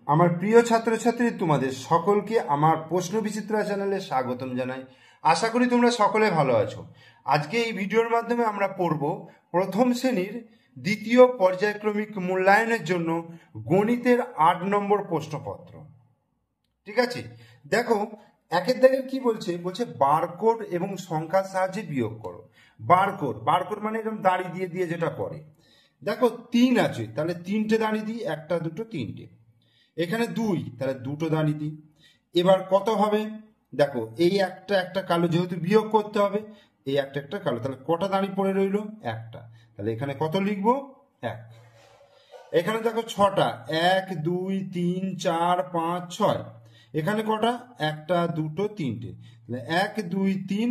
আমার প্রিয় ছাত্রছাত্রী, তোমাদের সকলকে আমার প্রশ্ন বিচিত্রা চ্যানেলে স্বাগতম জানাই। আশা করি তোমরা সকলে ভালো আছো। আজকে এই ভিডিওর মাধ্যমে আমরা পড়ব প্রথম শ্রেণীর দ্বিতীয় পর্যায়ক্রমিক মূল্যায়নের জন্য গণিতের 8 নম্বর প্রশ্নপত্র। ঠিক আছে, দেখো একের দাগের কি বলছে, বারকোড এবং সংখ্যার সাহায্যে বিয়োগ করো। বারকোড মানে এরকম দাড়ি দিয়ে দিয়ে যেটা করে। দেখো 3 আছে, তাহলে 3টে দাড়ি দিই, 1 2 3টে। এখানে 2, তাহলে 2টো দাঁড়ি দিই। এবার কত হবে, দেখো এই একটা কালো, যেহেতু বিয়োগ করতে হবে, এই একটা কালো, তাহলে কটা দাঁড়ি পড়ে রইল, একটা। তাহলে এখানে কত লিখবো, 1। এখানে দেখো 6টা, 1 2 3 4 5 6। এখানে কটা, 1 2 3টে, তাহলে 1 2 3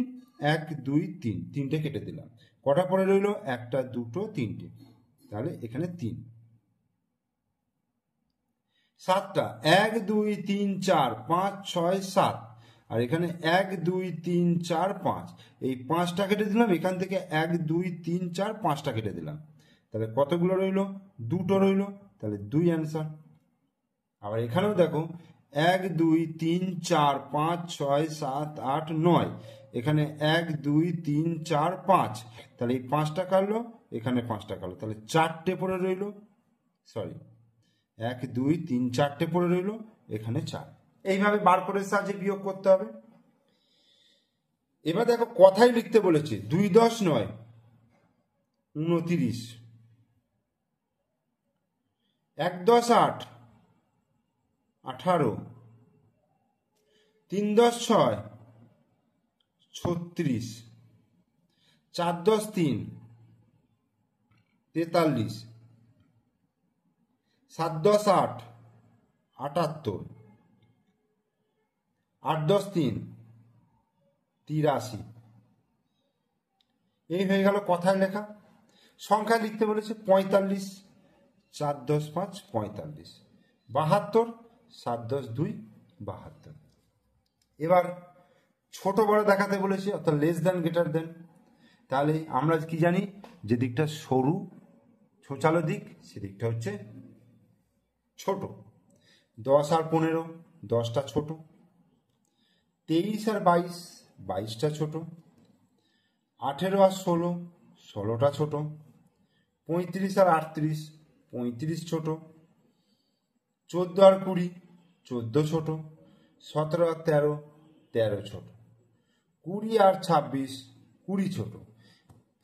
1 2 3, 3টে কেটে দিলাম। কটা পড়ে রইল, 1 2 3টে, তাহলে এখানে 3। 7টা, 1 2 3 4 5 6 7, আর এখানে 1 2 3 4 5, এই 5টা কেটে দিলাম। এখান থেকে 1 2 3 4 5টা কেটে দিলাম, তাহলে কতগুলো রইল, 2টো রইল, তাহলে 2 অ্যান্সার। আবার এখানেও দেখো 1 2 3 4 5 6 7 8 9, এখানে 1 2 3 4 5, তাহলে এই 5টা কাটলো, এখানে 5টা কাটলো, তাহলে 4টে পড়ে রইল, 1 2 3 4টে পড়ে রইল, এখানে 4। এইভাবে বারকোডের সাহায্যে বিয়োগ করতে হবে। এবার দেখো কথাই লিখতে বলেছে, 2 10 9 29, 1 10 8 18, 3 10 6 36, 4 10 3 43, 7 10 8 78, 8 10 3 83। এই হয়ে গেল কথায় লেখা। সংখ্যা লিখতে বলেছে 45, 4 10 5 45, 72, 7 10 2 72। এবার ছোট বড় দেখাতে বলেছে, অর্থাৎ লেস দেন গ্রেটার দেন। তাহলে আমরা কি জানি, যে দিকটা সরু ছোচালো দিক, সেদিকটা হচ্ছে ছোট। 10 আর 15, 10টা ছোট। 23 আর 22, 22টা ছোট। 18 আর 16, 16টা ছোট। 35 আর 38, 35 ছোট। 14 আর 20, 14 ছোট। 17 আর 13, 13 ছোট। 20 আর 26, 20 ছোট।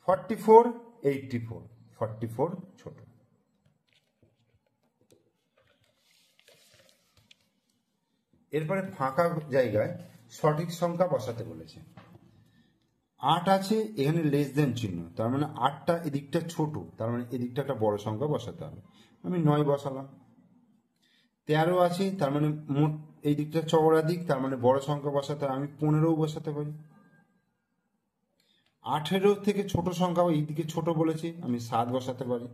44 84, 44 ছোট। এরপরে ফাঁকা জায়গায় সঠিক সংখ্যা বসাতে বলেছে। 8 আছে, এখানে লেস দেন চিহ্ন, তার মানে 8টা এদিকটা ছোট, তার মানে এদিকটা একটা বড় সংখ্যা বসাতে হবে। আমি 9 বসালাম। 13 আছে, তার মানে মোট এই দিকটা চওড়া দিক, তার মানে বড় সংখ্যা বসাতে হবে, আমি 15 বসাতে পারি। 18 থেকে ছোট সংখ্যা, এই দিকে ছোট বলেছে, আমি 7 বসাতে পারি।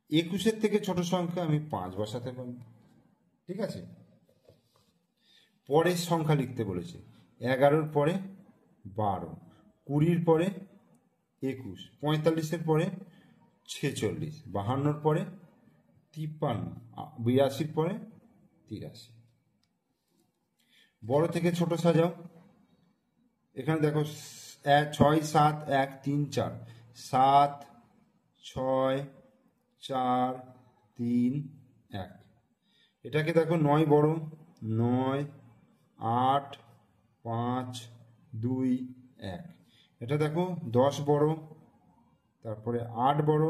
21 থেকে ছোট সংখ্যা আমি 5 বসাতে পারি। ঠিক আছে, পরের সংখ্যা লিখতে বলেছে। 11 পরে 12, 20 পরে 21, 45 পরে 46, 52 পরে 53, 82 পরে 83। বড় থেকে ছোট সাজাও। এখানে দেখো 6 7 1 3 4, 7 6 4 3 1। এটাকে দেখো 9 বড়, 9 8 5 2 1। এটা দেখো 10 বড়, তারপরে 8 বড়,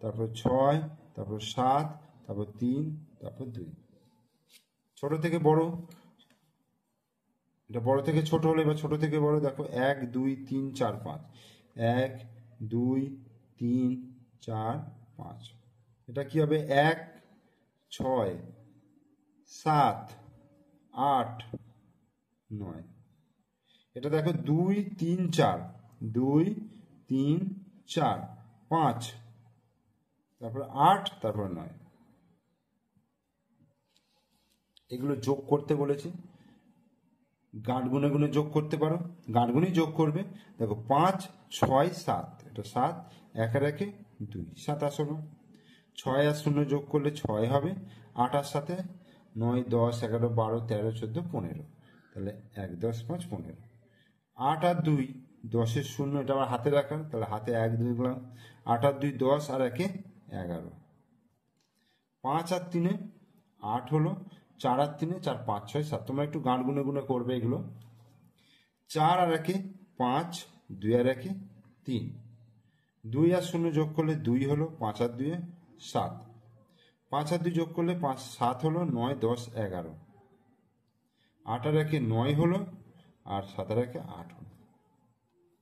তারপর 6, তারপর 7, তারপর 3, তারপর 2। ছোট থেকে বড়, এটা বড় থেকে ছোট হলে, এবার ছোট থেকে বড় দেখো 1 2 3 4 5, 1 2 3 4 5। এটা কি হবে, 1 6 7 8 9। এটা দেখো 2 3 4, 2 3 4 5, তারপর 8, তারপর 9। এগুলো যোগ করতে বলেছে। গাঁট গুনে গুনে যোগ করতে পারো, গাঁট গুনেই যোগ করবে। দেখো 5 6 7, এটা 7, 1 আর 1 2, 27 হলো। 6 আর 0 যোগ করলে 6 হবে, 8 আর 7 9, 10, 11, 12, 13, 14, 15, তাহলে 1, 10, 5, 15। 8 আর 2, 10-এর 0, এটা আমার হাতে রাখার, তাহলে হাতে 1 লিখলাম। 8 আর 2, 10, আর 1, 11। 5 আর 3, 8 হলো। 4 আর 3, 4, 5, 6, 7। তোমরা একটু গাঁট গুনে গুনে করবে এগুলো। 4 আর 1, 5, 2 আর 1, 3। 2 আর 0 যোগ করলে 2 হলো। 5 আর 2, 7। 5 আর 2 যোগ করলে 5, 7 হলো। 9, 10, 11। 8 আর 1, 9 হলো, আর 7 আর 1, 8 হলো।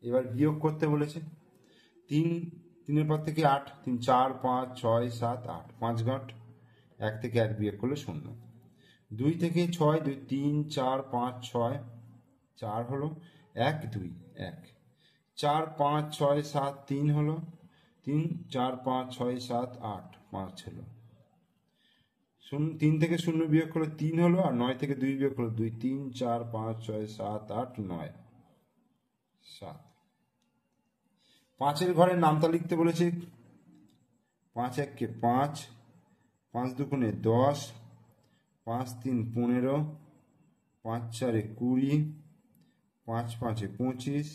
এবার বিয়োগ করতে বলেছে। 3-এর পর থেকে 8, 3, 4, 5, 6, 7, 8, 5 গাঁট। 1 থেকে 1 বিয়োগ করলে 0। 2 থেকে 6, 2, 3, 4, 5, 6, 4 হলো। 1, 2, 1। 4, 5, 6, 7, 3 হলো। 3, 4, 5, 6, 7, 8, 5 হলো। 3 থেকে 0 বিয়োগ করলে 3 হলো, আর 9 থেকে 2 বিয়োগ করলে 2, 3, 4, 5, 6, 7, 8, 9, 7। 5-এর ঘরে নামতা লিখতে বলেছে। 5 1 5, 5 2 10, 5 3 15, 5 4 20, 5 5 25,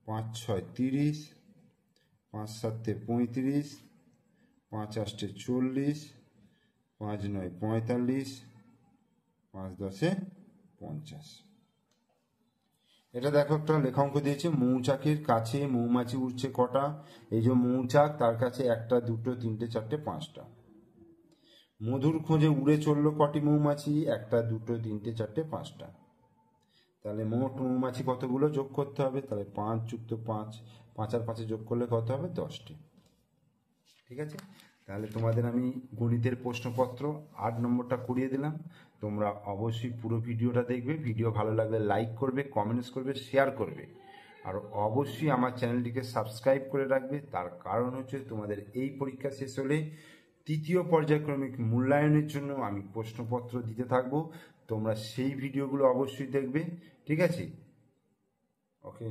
5 6 30, 5 7 35, 5 8 40, 5 9 45, 5 10 50। এটা দেখো একটা লেখাঙ্ক দিয়েছে। মৌচাকের কাছে মৌমাছি উড়ছে কটা? এই যে মৌচাক, তার কাছে 1টা 2টো 3টে 4টে 5টা। মধুর খোঁজে উড়ে চললো কটি মৌমাছি? 1টা 2টো 3টে 4টে 5টা। তাহলে মোট মৌমাছি কতগুলো যোগ করতে হবে? তাহলে 5 যুক্ত 5, 5 আর 5 যোগ করলে কত হবে? 10টি। ঠিক আছে, তাহলে তোমাদের আমি গণিতের প্রশ্নপত্র 8 নম্বরটা করিয়ে দিলাম। তোমরা অবশ্যই পুরো ভিডিওটা দেখবে। ভিডিও ভালো লাগলে লাইক করবে, কমেন্টস করবে, শেয়ার করবে, আর অবশ্যই আমার চ্যানেলটিকে সাবস্ক্রাইব করে রাখবে। তার কারণ হচ্ছে তোমাদের এই পরীক্ষা শেষ হলে 3য় পর্যায়ক্রমিক মূল্যায়নের জন্য আমি প্রশ্নপত্র দিতে থাকবো। তোমরা সেই ভিডিওগুলো অবশ্যই দেখবে। ঠিক আছে, ওকে।